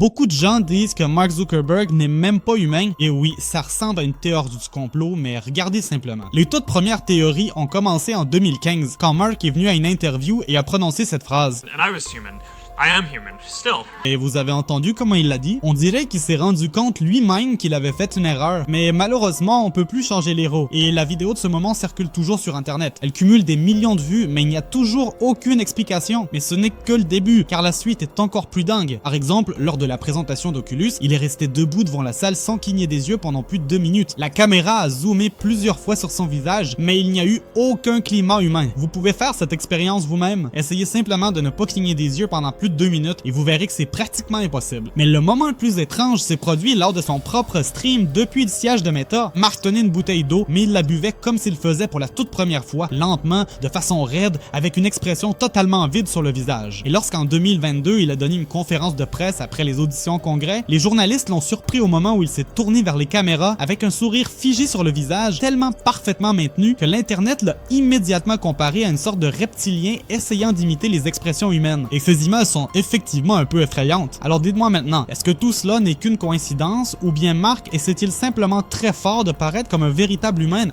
Beaucoup de gens disent que Mark Zuckerberg n'est même pas humain, et oui, ça ressemble à une théorie du complot, mais regardez simplement. Les toutes premières théories ont commencé en 2015, quand Mark est venu à une interview et a prononcé cette phrase. And I was human. I am human, still. Et vous avez entendu comment il l'a dit? On dirait qu'il s'est rendu compte lui-même qu'il avait fait une erreur. Mais malheureusement, on peut plus changer les rôles. Et la vidéo de ce moment circule toujours sur internet. Elle cumule des millions de vues, mais il n'y a toujours aucune explication. Mais ce n'est que le début, car la suite est encore plus dingue. Par exemple, lors de la présentation d'Oculus, il est resté debout devant la salle sans cligner des yeux pendant plus de 2 minutes. La caméra a zoomé plusieurs fois sur son visage, mais il n'y a eu aucun climat humain. Vous pouvez faire cette expérience vous-même. Essayez simplement de ne pas cligner des yeux pendant plus de 2 minutes et vous verrez que c'est pratiquement impossible. Mais le moment le plus étrange s'est produit lors de son propre stream depuis le siège de Meta. Mark tenait une bouteille d'eau, mais il la buvait comme s'il le faisait pour la toute première fois, lentement, de façon raide, avec une expression totalement vide sur le visage. Et lorsqu'en 2022, il a donné une conférence de presse après les auditions au Congrès, les journalistes l'ont surpris au moment où il s'est tourné vers les caméras avec un sourire figé sur le visage, tellement parfaitement maintenu que l'internet l'a immédiatement comparé à une sorte de reptilien essayant d'imiter les expressions humaines. Et ces images sont effectivement un peu effrayantes. Alors dites-moi maintenant, est-ce que tout cela n'est qu'une coïncidence ou bien Mark essaie-t-il simplement très fort de paraître comme un véritable humain